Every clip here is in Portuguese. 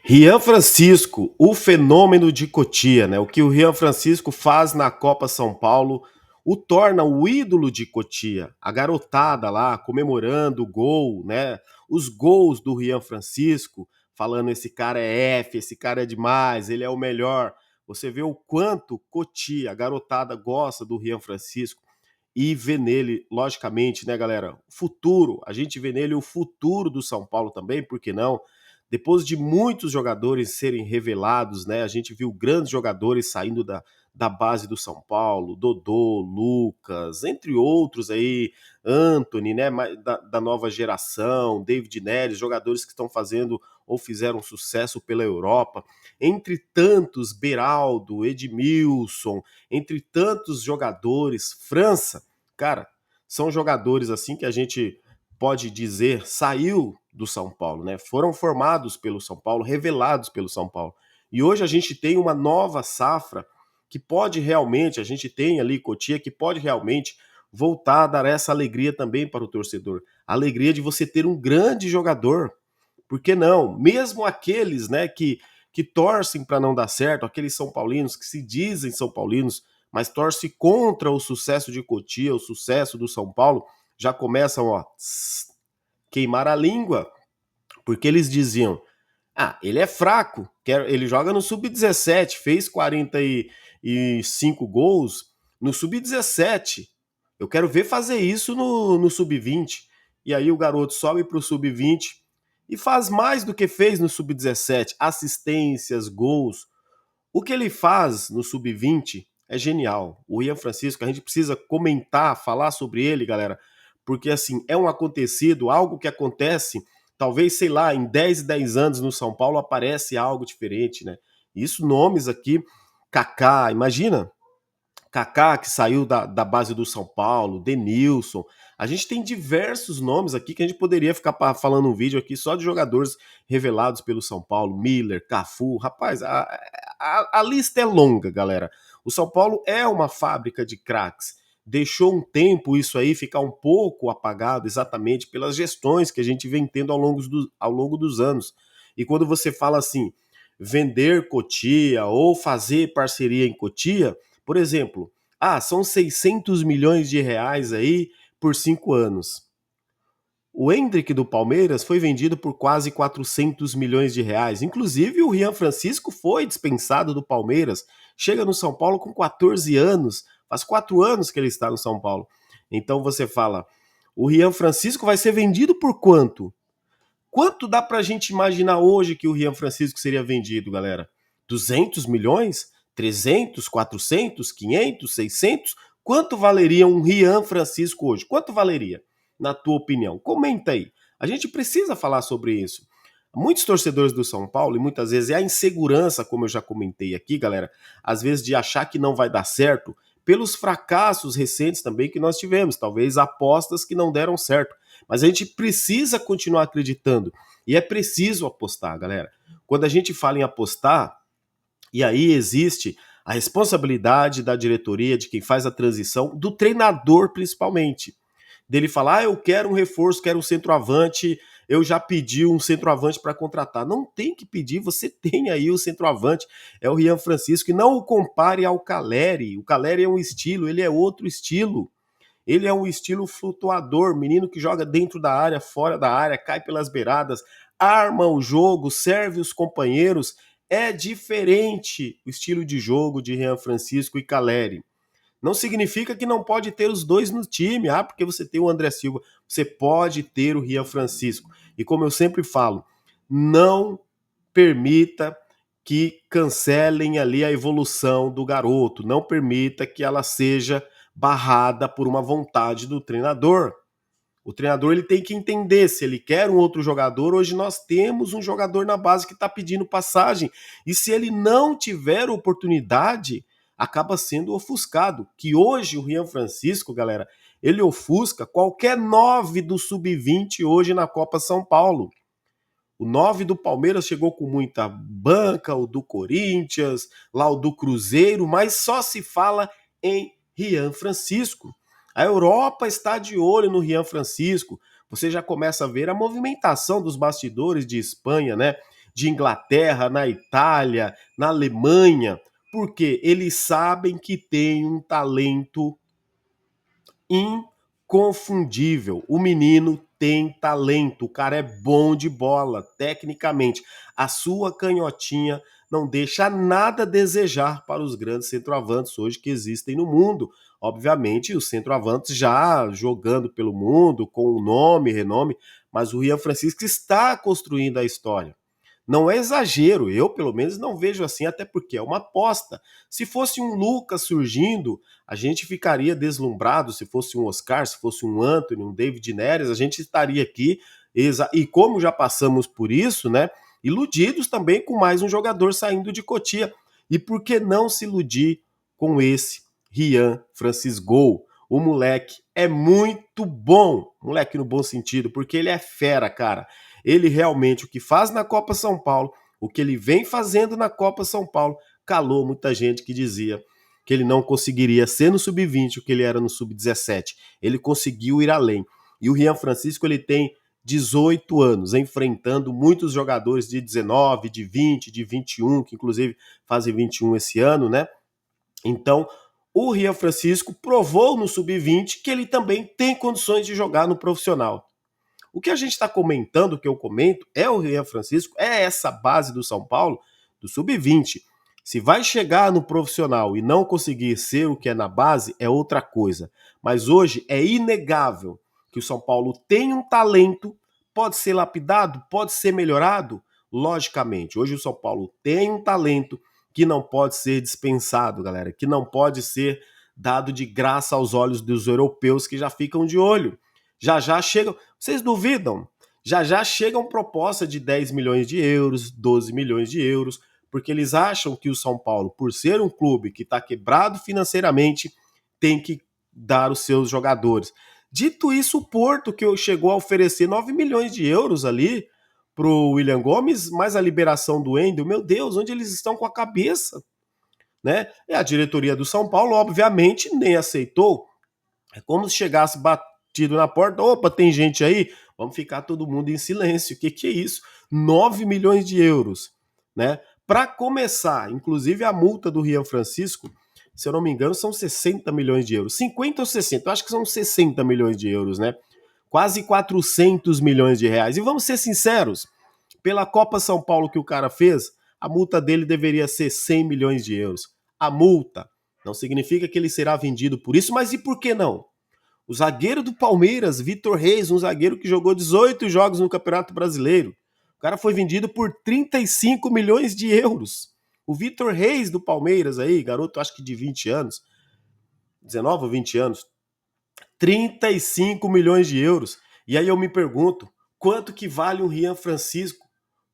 Rian Francisco, o fenômeno de Cotia, né? O que o Rian Francisco faz na Copa São Paulo o torna o ídolo de Cotia. A garotada lá comemorando o gol, né? Os gols do Rian Francisco, falando esse cara é F, esse cara é demais, ele é o melhor. Você vê o quanto Cotia, a garotada gosta do Rian Francisco e vê nele, logicamente, né, galera, o futuro. A gente vê nele o futuro do São Paulo também, por que não? Depois de muitos jogadores serem revelados, né? A gente viu grandes jogadores saindo da base do São Paulo, Dodô, Lucas, entre outros aí, Anthony, né? Da nova geração, David Neres, jogadores que estão fazendo ou fizeram sucesso pela Europa. Entre tantos, Beraldo, Edmilson, entre tantos jogadores, França, cara, são jogadores assim que a gente pode dizer saiu do São Paulo, né? Foram formados pelo São Paulo, revelados pelo São Paulo. E hoje a gente tem uma nova safra que pode realmente, a gente tem ali Cotia que pode realmente voltar a dar essa alegria também para o torcedor. A alegria de você ter um grande jogador. Por que não? Mesmo aqueles, né, que torcem para não dar certo, aqueles São Paulinos que se dizem São Paulinos, mas torcem contra o sucesso de Cotia, o sucesso do São Paulo, já começam, ó, queimar a língua, porque eles diziam: ah, ele é fraco, ele joga no sub-17, fez 45 gols no sub-17. Eu quero ver fazer isso no sub-20. E aí o garoto sobe para o sub-20 e faz mais do que fez no sub-17, assistências, gols. O que ele faz no sub-20 é genial. O Ian Francisco, a gente precisa comentar, falar sobre ele, galera, porque assim, é um acontecido, algo que acontece, talvez, sei lá, em 10 anos no São Paulo aparece algo diferente, né? Isso, nomes aqui, Kaká, imagina, Kaká, que saiu da base do São Paulo, Denilson. A gente tem diversos nomes aqui que a gente poderia ficar falando um vídeo aqui só de jogadores revelados pelo São Paulo. Miller, Cafu. Rapaz, a lista é longa, galera. O São Paulo é uma fábrica de craques. Deixou um tempo isso aí ficar um pouco apagado exatamente pelas gestões que a gente vem tendo ao longo dos anos. E quando você fala assim, vender Cotia ou fazer parceria em Cotia, por exemplo, são 600 milhões de reais aí por 5 anos. O Hendrick do Palmeiras foi vendido por quase 400 milhões de reais. Inclusive, o Rian Francisco foi dispensado do Palmeiras. Chega no São Paulo com 14 anos. Faz 4 anos que ele está no São Paulo. Então você fala, o Rian Francisco vai ser vendido por quanto? Quanto dá pra gente imaginar hoje que o Rian Francisco seria vendido, galera? 200 milhões? 300, 400, 500, 600? Quanto valeria um Rian Francisco hoje? Quanto valeria, na tua opinião? Comenta aí. A gente precisa falar sobre isso. Muitos torcedores do São Paulo, e muitas vezes é a insegurança, como eu já comentei aqui, galera, às vezes de achar que não vai dar certo, pelos fracassos recentes também que nós tivemos, talvez apostas que não deram certo. Mas a gente precisa continuar acreditando. E é preciso apostar, galera. Quando a gente fala em apostar, e aí existe a responsabilidade da diretoria, de quem faz a transição, do treinador principalmente. Dele falar, eu quero um reforço, quero um centroavante, eu já pedi um centroavante para contratar. Não tem que pedir, você tem aí o centroavante, é o Rian Francisco, e não o compare ao Caleri. O Caleri é um estilo, ele é outro estilo. Ele é um estilo flutuador, menino que joga dentro da área, fora da área, cai pelas beiradas, arma o jogo, serve os companheiros. É diferente o estilo de jogo de Rian Francisco e Caleri. Não significa que não pode ter os dois no time, porque você tem o André Silva, você pode ter o Rian Francisco. E como eu sempre falo, não permita que cancelem ali a evolução do garoto, não permita que ela seja barrada por uma vontade do treinador. O treinador ele tem que entender se ele quer um outro jogador. Hoje nós temos um jogador na base que está pedindo passagem. E se ele não tiver oportunidade, acaba sendo ofuscado. Que hoje o Rian Francisco, galera, ele ofusca qualquer 9 do sub-20 hoje na Copa São Paulo. O 9 do Palmeiras chegou com muita banca, o do Corinthians, lá o do Cruzeiro, mas só se fala em Rian Francisco. A Europa está de olho no Rian Francisco. Você já começa a ver a movimentação dos bastidores de Espanha, né? de Inglaterra, na Itália, na Alemanha, porque eles sabem que tem um talento inconfundível. O menino tem talento, o cara é bom de bola, tecnicamente. A sua canhotinha não deixa nada a desejar para os grandes centroavantes hoje que existem no mundo. Obviamente, os centroavantes já jogando pelo mundo, com o nome, renome, mas o Rian Francisco está construindo a história. Não é exagero, eu pelo menos não vejo assim, até porque é uma aposta. Se fosse um Lucas surgindo, a gente ficaria deslumbrado. Se fosse um Oscar, se fosse um Anthony, um David Neres, a gente estaria aqui, e como já passamos por isso, né, iludidos também com mais um jogador saindo de Cotia. E por que não se iludir com esse Rian Francisco? O moleque é muito bom, moleque no bom sentido, porque ele é fera, cara. Ele realmente, o que faz na Copa São Paulo, o que ele vem fazendo na Copa São Paulo, calou muita gente que dizia que ele não conseguiria ser no sub-20 o que ele era no sub-17. Ele conseguiu ir além. E o Rian Francisco, ele tem 18 anos, enfrentando muitos jogadores de 19, de 20, de 21, que inclusive fazem 21 esse ano, né? Então, o Rian Francisco provou no sub-20 que ele também tem condições de jogar no profissional. O que a gente está comentando, o que eu comento, é o Rian Francisco, é essa base do São Paulo, do sub-20. Se vai chegar no profissional e não conseguir ser o que é na base, é outra coisa. Mas hoje é inegável que o São Paulo tem um talento, pode ser lapidado, pode ser melhorado, logicamente. Hoje o São Paulo tem um talento que não pode ser dispensado, galera, que não pode ser dado de graça aos olhos dos europeus que já ficam de olho. Já já chegam, vocês duvidam? Já já chegam proposta de 10 milhões de euros, 12 milhões de euros, porque eles acham que o São Paulo, por ser um clube que está quebrado financeiramente, tem que dar os seus jogadores. Dito isso, o Porto, que chegou a oferecer 9 milhões de euros ali pro William Gomes, mais a liberação do Wendel, meu Deus, onde eles estão com a cabeça? Né? E a diretoria do São Paulo, obviamente, nem aceitou. É como se chegasse batido na porta, opa, tem gente aí? Vamos ficar todo mundo em silêncio. O que é isso? 9 milhões de euros, né? Para começar, inclusive a multa do Rian Francisco, se eu não me engano, são 60 milhões de euros. 50 ou 60? Eu acho que são 60 milhões de euros, né? Quase 400 milhões de reais. E vamos ser sinceros, pela Copa São Paulo que o cara fez, a multa dele deveria ser 100 milhões de euros. A multa não significa que ele será vendido por isso, mas e por que não? O zagueiro do Palmeiras, Vitor Reis, um zagueiro que jogou 18 jogos no Campeonato Brasileiro. O cara foi vendido por 35 milhões de euros. O Vitor Reis do Palmeiras aí, garoto acho que de 20 anos, 19 ou 20 anos, 35 milhões de euros. E aí eu me pergunto, quanto que vale um Rian Francisco?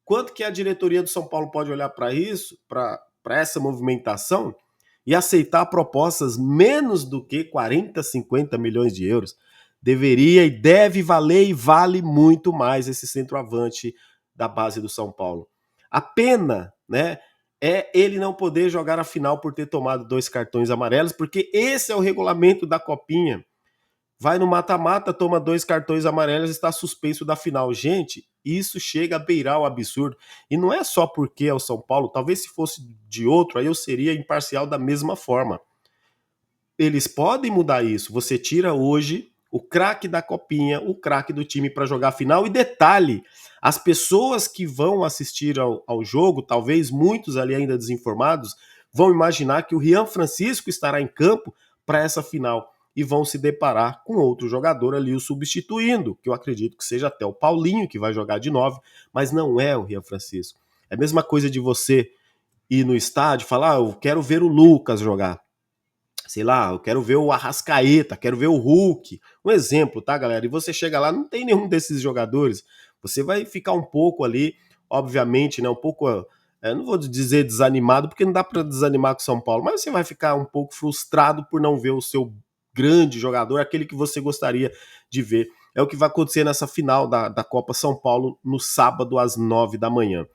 Quanto que a diretoria do São Paulo pode olhar para isso, para essa movimentação e aceitar propostas menos do que 40, 50 milhões de euros? Deveria e deve valer e vale muito mais esse centroavante da base do São Paulo. A pena, né, é ele não poder jogar a final por ter tomado 2 cartões amarelos, porque esse é o regulamento da Copinha. Vai no mata-mata, toma 2 cartões amarelos e está suspenso da final. Gente, isso chega a beirar o absurdo. E não é só porque é o São Paulo, talvez se fosse de outro, aí eu seria imparcial da mesma forma. Eles podem mudar isso. Você tira hoje o craque da Copinha, o craque do time para jogar a final. E detalhe, as pessoas que vão assistir ao jogo, talvez muitos ali ainda desinformados, vão imaginar que o Rian Francisco estará em campo para essa final e vão se deparar com outro jogador ali o substituindo, que eu acredito que seja até o Paulinho, que vai jogar de 9, mas não é o Rian Francisco. É a mesma coisa de você ir no estádio e falar, eu quero ver o Lucas jogar. Sei lá, eu quero ver o Arrascaeta, quero ver o Hulk. Um exemplo, tá, galera? E você chega lá, não tem nenhum desses jogadores. Você vai ficar um pouco ali, obviamente, né? Um pouco, não vou dizer desanimado, porque não dá para desanimar com o São Paulo, mas você vai ficar um pouco frustrado por não ver o seu grande jogador, aquele que você gostaria de ver. É o que vai acontecer nessa final da Copa São Paulo, no sábado, às 9 da manhã.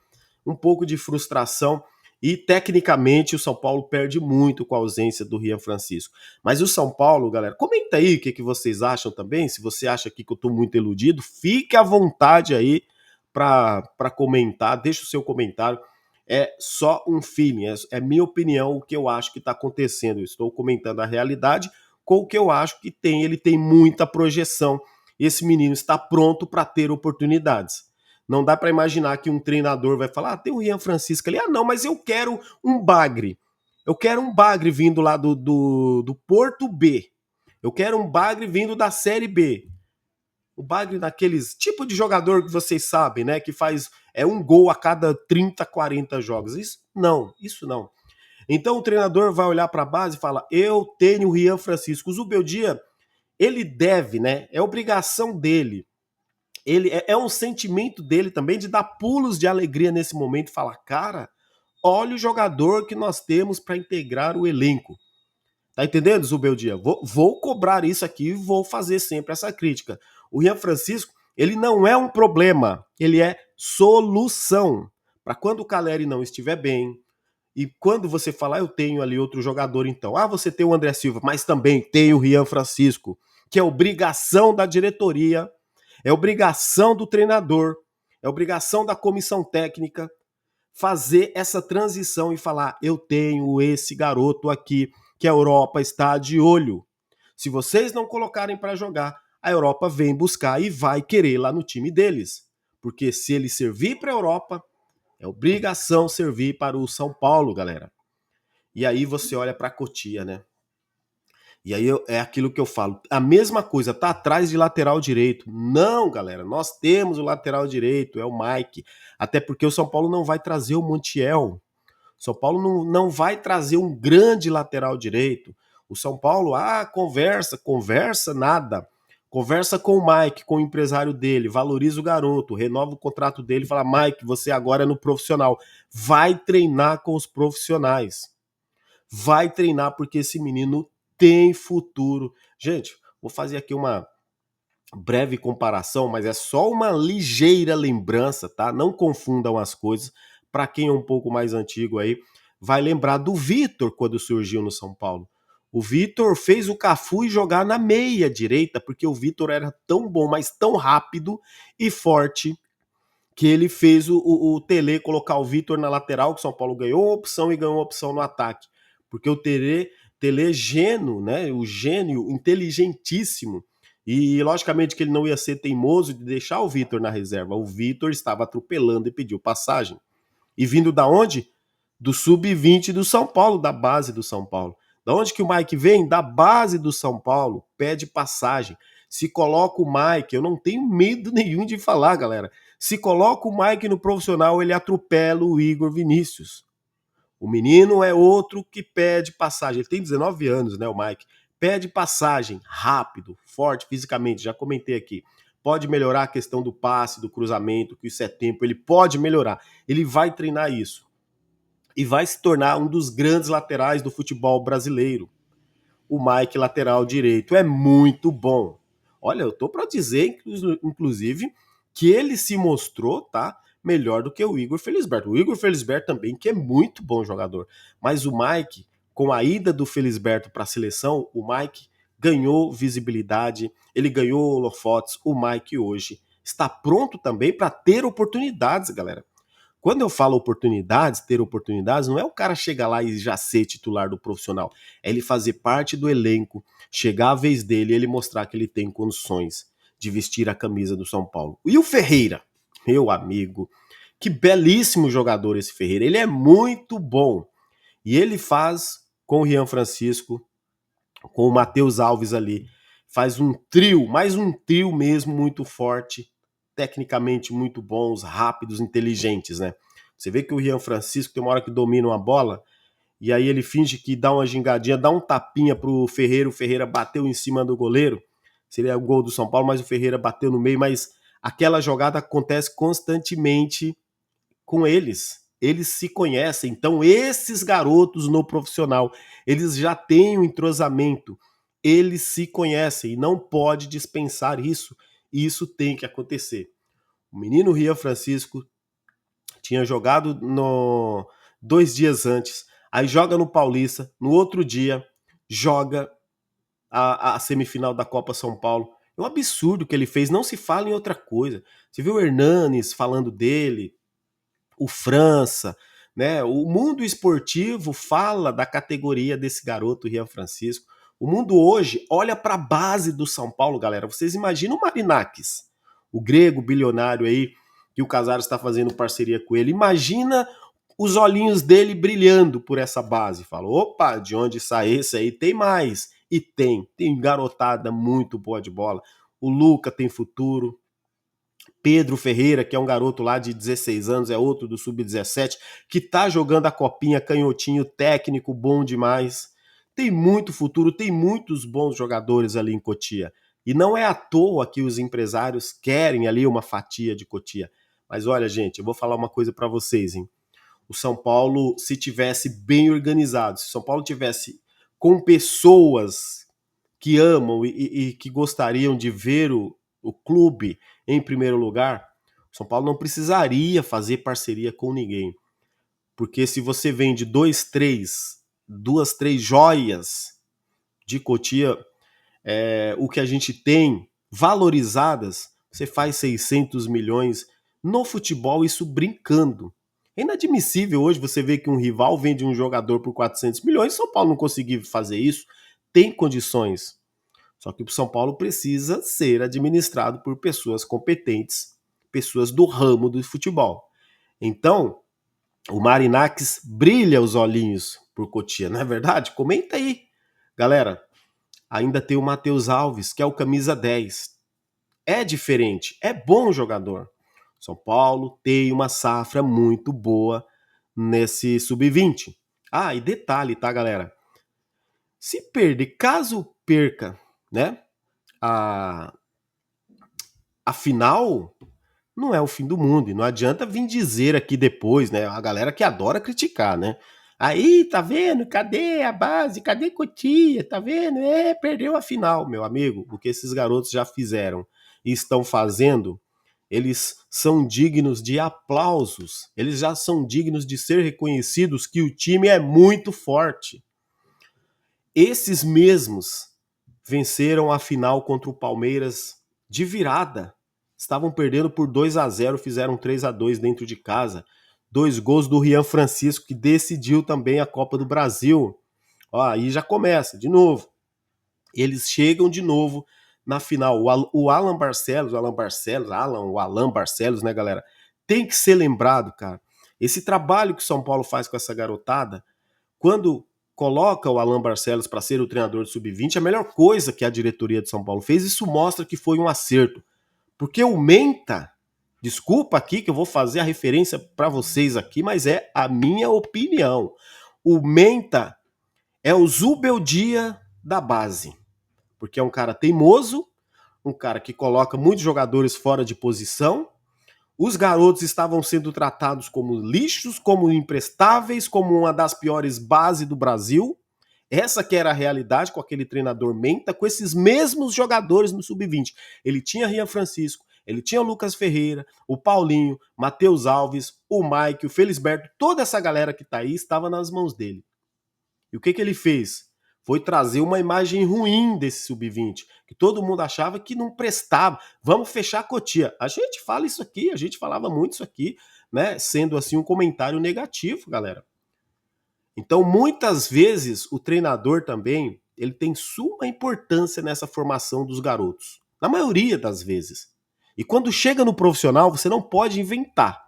Um pouco de frustração. E, tecnicamente, o São Paulo perde muito com a ausência do Rian Francisco. Mas o São Paulo, galera, comenta aí o que vocês acham também. Se você acha aqui que eu estou muito iludido, fique à vontade aí para comentar, deixa o seu comentário. É só um feeling, é minha opinião o que eu acho que está acontecendo. Eu estou comentando a realidade com o que eu acho que tem. Ele tem muita projeção. Esse menino está pronto para ter oportunidades. Não dá para imaginar que um treinador vai falar: tem o Rian Francisco ali, não, mas eu quero um bagre. Eu quero um bagre vindo lá do Porto B. Eu quero um bagre vindo da Série B. O bagre daqueles tipo de jogador que vocês sabem, né? Que faz um gol a cada 30, 40 jogos. Isso não. Então o treinador vai olhar para a base e fala: eu tenho o Rian Francisco. O Zubeldia, ele deve, né? É obrigação dele. Ele é um sentimento dele também de dar pulos de alegria nesse momento e falar: cara, olha o jogador que nós temos para integrar o elenco. Tá entendendo, Zubeldia? Vou cobrar isso aqui e vou fazer sempre essa crítica. O Rian Francisco, ele não é um problema, ele é solução. Para quando o Caleri não estiver bem, e quando você falar, eu tenho ali outro jogador, então. Você tem o André Silva, mas também tem o Rian Francisco, que é obrigação da diretoria, é obrigação do treinador, é obrigação da comissão técnica fazer essa transição e falar: eu tenho esse garoto aqui que a Europa está de olho. Se vocês não colocarem para jogar, a Europa vem buscar e vai querer lá no time deles. Porque se ele servir para a Europa, é obrigação servir para o São Paulo, galera. E aí você olha para a Cotia, né? E aí é aquilo que eu falo. A mesma coisa, tá atrás de lateral direito. Não, galera, nós temos o lateral direito, é o Mike. Até porque o São Paulo não vai trazer o Montiel. O São Paulo não vai trazer um grande lateral direito. O São Paulo, conversa nada. Conversa com o Mike, com o empresário dele, valoriza o garoto, renova o contrato dele e fala: Mike, você agora é no profissional. Vai treinar com os profissionais. Vai treinar porque esse menino tem futuro. Gente, vou fazer aqui uma breve comparação, mas é só uma ligeira lembrança, tá? Não confundam as coisas. Para quem é um pouco mais antigo aí, vai lembrar do Vitor quando surgiu no São Paulo. O Vitor fez o Cafu jogar na meia direita, porque o Vitor era tão bom, mas tão rápido e forte, que ele fez o Tele colocar o Vitor na lateral, que o São Paulo ganhou uma opção e ganhou uma opção no ataque. Porque o Tele gênio, né? O gênio inteligentíssimo. E logicamente que ele não ia ser teimoso de deixar o Vitor na reserva. O Vitor estava atropelando e pediu passagem. E vindo da onde? Do sub-20 do São Paulo, da base do São Paulo. Da onde que o Mike vem? Da base do São Paulo. Pede passagem. Se coloca o Mike, eu não tenho medo nenhum de falar, galera. Se coloca o Mike no profissional, ele atropela o Igor Vinícius. O menino é outro que pede passagem. Ele tem 19 anos, né, o Mike? Pede passagem, rápido, forte fisicamente, já comentei aqui. Pode melhorar a questão do passe, do cruzamento, que isso é tempo, ele pode melhorar. Ele vai treinar isso. E vai se tornar um dos grandes laterais do futebol brasileiro. O Mike, lateral direito, é muito bom. Olha, eu tô para dizer, inclusive, que ele se mostrou, tá? Melhor do que o Igor Felisberto. O Igor Felisberto também, que é muito bom jogador. Mas o Mike, com a ida do Felisberto para a seleção, o Mike ganhou visibilidade, ele ganhou holofotes. O Mike hoje está pronto também para ter oportunidades, galera. Quando eu falo oportunidades, ter oportunidades, não é o cara chegar lá e já ser titular do profissional. É ele fazer parte do elenco, chegar a vez dele e ele mostrar que ele tem condições de vestir a camisa do São Paulo. E o Ferreira? Meu amigo, que belíssimo jogador esse Ferreira. Ele é muito bom. E ele faz com o Rian Francisco, com o Matheus Alves ali, faz um trio, mais um trio mesmo muito forte, tecnicamente muito bons, rápidos, inteligentes, né? Você vê que o Rian Francisco tem uma hora que domina uma bola e aí ele finge que dá uma gingadinha, dá um tapinha pro Ferreira, o Ferreira bateu em cima do goleiro, seria o gol do São Paulo, mas o Ferreira bateu no meio, mas aquela jogada acontece constantemente com eles. Eles se conhecem. Então, esses garotos no profissional, eles já têm um entrosamento. Eles se conhecem e não pode dispensar isso. E isso tem que acontecer. O menino Rian Francisco tinha jogado 2 dias antes, aí joga no Paulista, no outro dia joga a semifinal da Copa São Paulo É um absurdo o que ele fez, não se fala em outra coisa. Você viu o Hernanes falando dele, o França, né? O mundo esportivo fala da categoria desse garoto, Rian Francisco. O mundo hoje olha para a base do São Paulo, galera. Vocês imaginam o Marinakis, o grego bilionário aí, que o Casares está fazendo parceria com ele. Imagina os olhinhos dele brilhando por essa base. Fala, opa, de onde sai esse aí? Tem mais. E tem garotada muito boa de bola. O Luca tem futuro. Pedro Ferreira, que é um garoto lá de 16 anos, é outro do Sub-17, que tá jogando a copinha, canhotinho, técnico, bom demais. Tem muito futuro, tem muitos bons jogadores ali em Cotia. E não é à toa que os empresários querem ali uma fatia de Cotia. Mas olha, gente, eu vou falar uma coisa para vocês, hein? O São Paulo, se tivesse bem organizado, se o São Paulo tivesse com pessoas que amam e que gostariam de ver o clube em primeiro lugar, o São Paulo não precisaria fazer parceria com ninguém. Porque se você vende duas, três joias de Cotia, o que a gente tem valorizadas, você faz 600 milhões no futebol, isso brincando. É inadmissível hoje você ver que um rival vende um jogador por 400 milhões, São Paulo não conseguir fazer isso, tem condições. Só que o São Paulo precisa ser administrado por pessoas competentes, pessoas do ramo do futebol. Então, o Marinakis brilha os olhinhos por Cotia, não é verdade? Comenta aí. Galera, ainda tem o Matheus Alves, que é o camisa 10. É diferente, é bom jogador. São Paulo tem uma safra muito boa nesse sub-20. Ah, e detalhe, tá, galera? Se perder, caso perca, né, a, a final, não é o fim do mundo. E não adianta vir dizer aqui depois, né? A galera que adora criticar, né? Aí, tá vendo? Cadê a base? Cadê Cotia? Tá vendo? Perdeu a final, meu amigo. O que esses garotos já fizeram e estão fazendo, eles são dignos de aplausos. Eles já são dignos de ser reconhecidos que o time é muito forte. Esses mesmos venceram a final contra o Palmeiras de virada. Estavam perdendo por 2-0, fizeram 3-2 dentro de casa. 2 gols do Rian Francisco, que decidiu também a Copa do Brasil. Ó, aí já começa, de novo. Eles chegam de novo na final. O Alan Barcelos, o Alan Barcelos, né, galera? Tem que ser lembrado, cara. Esse trabalho que o São Paulo faz com essa garotada, quando coloca o Alan Barcelos para ser o treinador do Sub-20, a melhor coisa que a diretoria de São Paulo fez, isso mostra que foi um acerto. Porque o Menta, desculpa aqui que eu vou fazer a referência para vocês aqui, mas é a minha opinião. O Menta é o Zubeldia da base. Porque é um cara teimoso, um cara que coloca muitos jogadores fora de posição. Os garotos estavam sendo tratados como lixos, como imprestáveis, como uma das piores bases do Brasil. Essa que era a realidade com aquele treinador Menta, com esses mesmos jogadores no Sub-20. Ele tinha Rian Francisco, ele tinha o Lucas Ferreira, o Paulinho, Matheus Alves, o Mike, o Felisberto, toda essa galera que tá aí estava nas mãos dele. E o que ele fez? Foi trazer uma imagem ruim desse Sub-20, que todo mundo achava que não prestava. Vamos fechar a Cotia. A gente fala isso aqui, a gente falava muito isso aqui, né? Sendo assim um comentário negativo, galera. Então, muitas vezes, o treinador também, ele tem suma importância nessa formação dos garotos. Na maioria das vezes. E quando chega no profissional, você não pode inventar.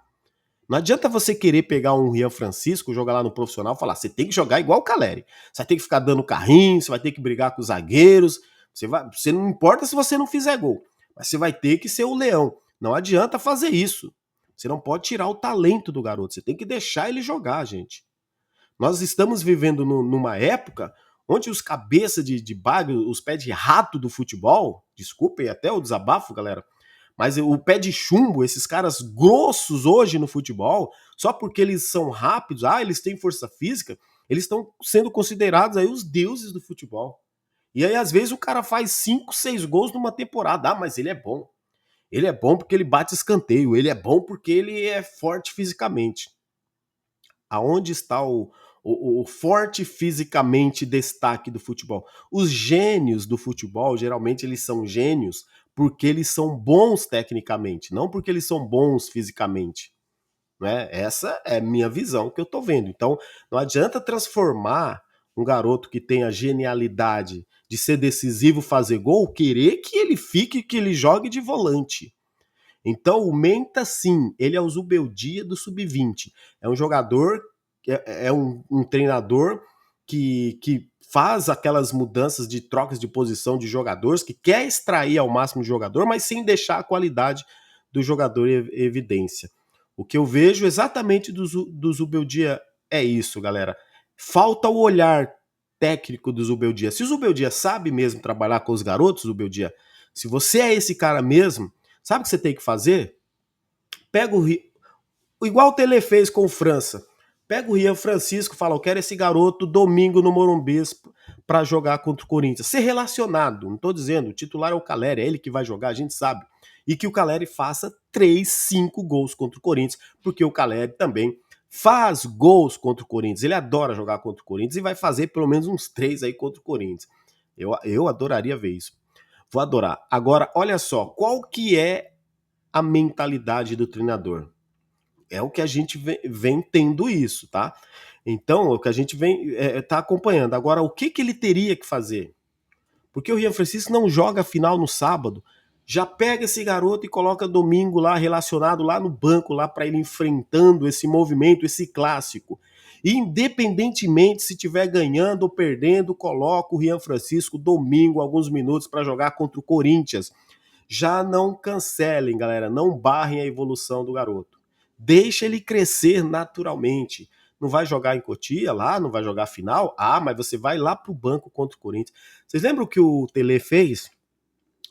Não adianta você querer pegar um Rian Francisco, jogar lá no profissional e falar, você tem que jogar igual o Caleri. Você vai ter que ficar dando carrinho, você vai ter que brigar com os zagueiros. Você não importa se você não fizer gol, mas você vai ter que ser o leão. Não adianta fazer isso. Você não pode tirar o talento do garoto. Você tem que deixar ele jogar, gente. Nós estamos vivendo numa época onde os cabeças de bagulho, os pés de rato do futebol, desculpem até o desabafo, galera, mas o pé de chumbo, esses caras grossos hoje no futebol, só porque eles são rápidos, eles têm força física, eles estão sendo considerados aí os deuses do futebol. E aí, às vezes, o cara faz 5, 6 gols numa temporada. Mas ele é bom. Ele é bom porque ele bate escanteio. Ele é bom porque ele é forte fisicamente. Aonde está o forte fisicamente destaque do futebol. Os gênios do futebol, geralmente eles são gênios porque eles são bons tecnicamente, não porque eles são bons fisicamente. Né? Essa é a minha visão que eu tô vendo. Então, não adianta transformar um garoto que tem a genialidade de ser decisivo, fazer gol, querer que ele fique, que ele jogue de volante. Então, o Menta, sim, ele é o Zubeldia do Sub-20. É um jogador, é um treinador que faz aquelas mudanças de trocas de posição de jogadores, que quer extrair ao máximo de jogador, mas sem deixar a qualidade do jogador em evidência. O que eu vejo exatamente do Zubeldia é isso, galera. Falta o olhar técnico do Zubeldia. Se o Zubeldia sabe mesmo trabalhar com os garotos, Zubeldia, se você é esse cara mesmo, sabe o que você tem que fazer? Pega igual o Tele fez com o França. Pega o Rian Francisco e fala: eu quero esse garoto domingo no Morumbi para jogar contra o Corinthians. Ser relacionado, não estou dizendo, o titular é o Caleri, é ele que vai jogar, a gente sabe. E que o Caleri faça 3, 5 gols contra o Corinthians, porque o Caleri também faz gols contra o Corinthians. Ele adora jogar contra o Corinthians e vai fazer pelo menos uns 3 aí contra o Corinthians. Eu adoraria ver isso. Vou adorar. Agora, olha só, qual que é a mentalidade do treinador? É o que a gente vem tendo isso, tá? Então, o que a gente vem tá acompanhando. Agora, o que ele teria que fazer? Porque o Rian Francisco não joga a final no sábado, já pega esse garoto e coloca domingo lá, relacionado lá no banco, lá para ele enfrentando esse movimento, esse clássico. E independentemente se estiver ganhando ou perdendo, coloca o Rian Francisco domingo, alguns minutos, para jogar contra o Corinthians. Já não cancelem, galera, não barrem a evolução do garoto. Deixa ele crescer naturalmente. Não vai jogar em Cotia lá, não vai jogar final? Ah, mas você vai lá pro banco contra o Corinthians. Vocês lembram o que o Tele fez?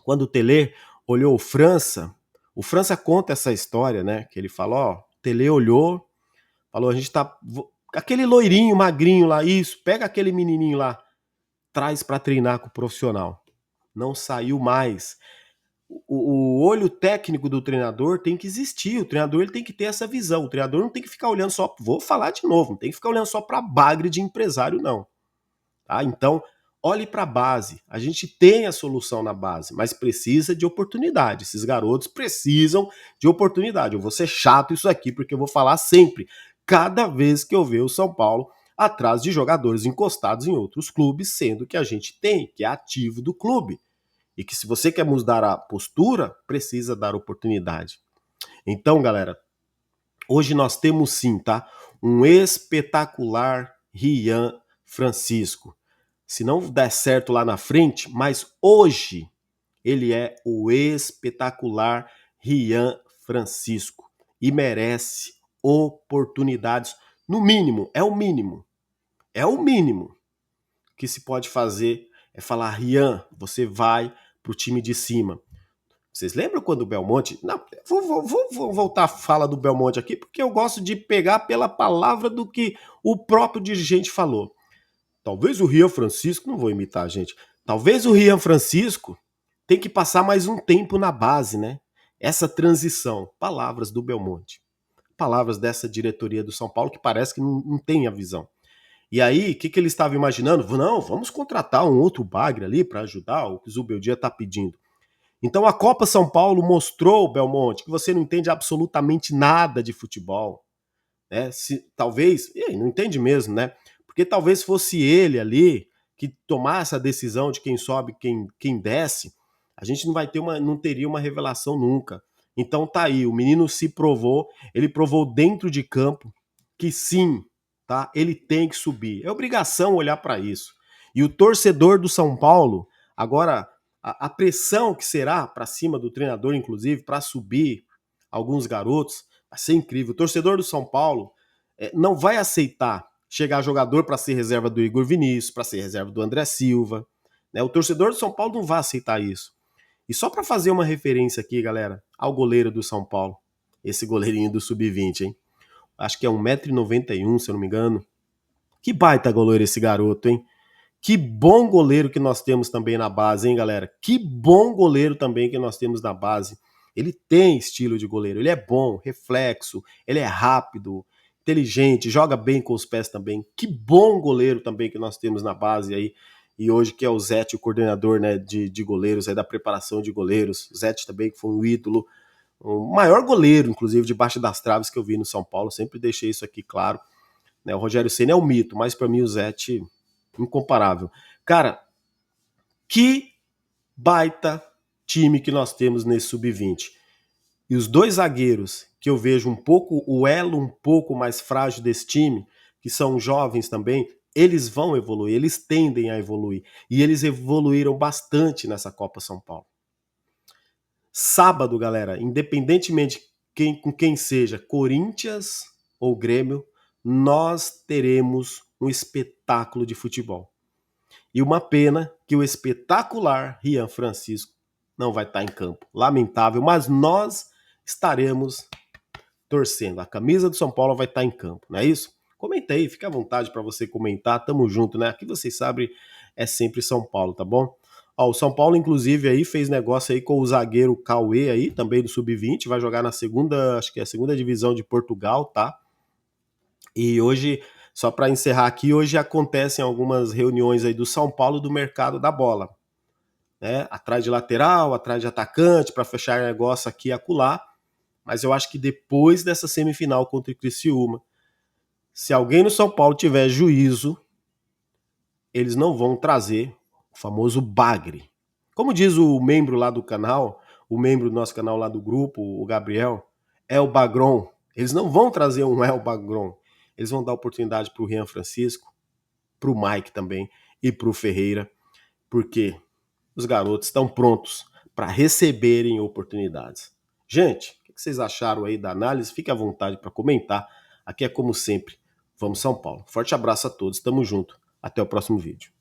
Quando o Tele olhou o França, o França conta essa história, né? Que ele falou, ó, o Tele olhou, falou, a gente tá... Aquele loirinho, magrinho lá, isso, pega aquele menininho lá, traz para treinar com o profissional. Não saiu mais. O olho técnico do treinador tem que existir, o treinador ele tem que ter essa visão, o treinador não tem que ficar olhando só, vou falar de novo, não tem que ficar olhando só para bagre de empresário não, tá? Então, olhe para a base, a gente tem a solução na base, mas precisa de oportunidade, esses garotos precisam de oportunidade. Eu vou ser chato isso aqui, porque eu vou falar sempre, cada vez que eu ver o São Paulo atrás de jogadores encostados em outros clubes, sendo que a gente tem, que é ativo do clube. E que se você quer mudar a postura, precisa dar oportunidade. Então, galera, hoje nós temos sim, tá? Um espetacular Rian Francisco. Se não der certo lá na frente, mas hoje ele é o espetacular Rian Francisco e merece oportunidades. No mínimo, é o mínimo. É o mínimo que se pode fazer é falar: Rian, você vai pro time de cima. Vocês lembram quando o Belmonte... Não, vou voltar a fala do Belmonte aqui, porque eu gosto de pegar pela palavra do que o próprio dirigente falou. Talvez o Rian Francisco, não vou imitar a gente, talvez o Rian Francisco tem que passar mais um tempo na base, né? Essa transição. Palavras do Belmonte. Palavras dessa diretoria do São Paulo que parece que não tem a visão. E aí, o que ele estava imaginando? Não, vamos contratar um outro bagre ali para ajudar o que o Zubeldia está pedindo. Então a Copa São Paulo mostrou, Belmonte, que você não entende absolutamente nada de futebol. Né? Talvez, não entende mesmo, né? Porque talvez fosse ele ali que tomasse a decisão de quem sobe, quem desce, a gente não teria uma revelação nunca. Então tá aí, o menino se provou, ele provou dentro de campo que sim, tá? Ele tem que subir. É obrigação olhar para isso. E o torcedor do São Paulo, agora a pressão que será para cima do treinador, inclusive, para subir alguns garotos, vai ser incrível. O torcedor do São Paulo não vai aceitar chegar jogador para ser reserva do Igor Vinícius, para ser reserva do André Silva. Né? O torcedor do São Paulo não vai aceitar isso. E só para fazer uma referência aqui, galera, ao goleiro do São Paulo, esse goleirinho do Sub-20, hein? Acho que é 1,91m, se eu não me engano. Que baita goleiro esse garoto, hein? Que bom goleiro que nós temos também na base, hein, galera? Que bom goleiro também que nós temos na base. Ele tem estilo de goleiro, ele é bom, reflexo, ele é rápido. inteligente, joga bem com os pés também. Que bom goleiro também que nós temos na base aí. E hoje que é o Zete, o coordenador, né, de goleiros, aí da preparação de goleiros. O Zete também, que foi um ídolo, o maior goleiro, inclusive, debaixo das traves que eu vi no São Paulo. Sempre deixei isso aqui claro. Né? O Rogério Ceni é um mito, mas para mim o Zete, incomparável. Cara, que baita time que nós temos nesse sub-20. E os dois zagueiros que eu vejo um pouco, o elo um pouco mais frágil desse time, que são jovens também, eles vão evoluir, eles tendem a evoluir. E eles evoluíram bastante nessa Copa São Paulo. Sábado, galera, independentemente com quem seja, Corinthians ou Grêmio, nós teremos um espetáculo de futebol. E uma pena que o espetacular Rian Francisco não vai estar em campo. Lamentável, mas nós estaremos torcendo. A camisa do São Paulo vai estar em campo, não é isso? Comenta aí, fica à vontade para você comentar. Tamo junto, né? Aqui vocês sabem, é sempre São Paulo, tá bom? Ó, o São Paulo, inclusive, aí fez negócio aí com o zagueiro Cauê aí, também do Sub-20, vai jogar na segunda, acho que é a segunda divisão de Portugal, tá? E hoje, só para encerrar aqui, hoje acontecem algumas reuniões aí do São Paulo do mercado da bola, né? Atrás de lateral, atrás de atacante, para fechar negócio aqui e acolá. Mas eu acho que depois dessa semifinal contra o Criciúma, se alguém no São Paulo tiver juízo, eles não vão trazer o famoso bagre. Como diz o membro lá do canal, o membro do nosso canal lá do grupo, o Gabriel, é o Bagron. Eles não vão trazer um El Bagron. Eles vão dar oportunidade para o Rian Francisco, para o Mike também e para o Ferreira, porque os garotos estão prontos para receberem oportunidades. Gente, o que vocês acharam aí da análise? Fique à vontade para comentar. Aqui é como sempre, vamos São Paulo. Forte abraço a todos, tamo junto. Até o próximo vídeo.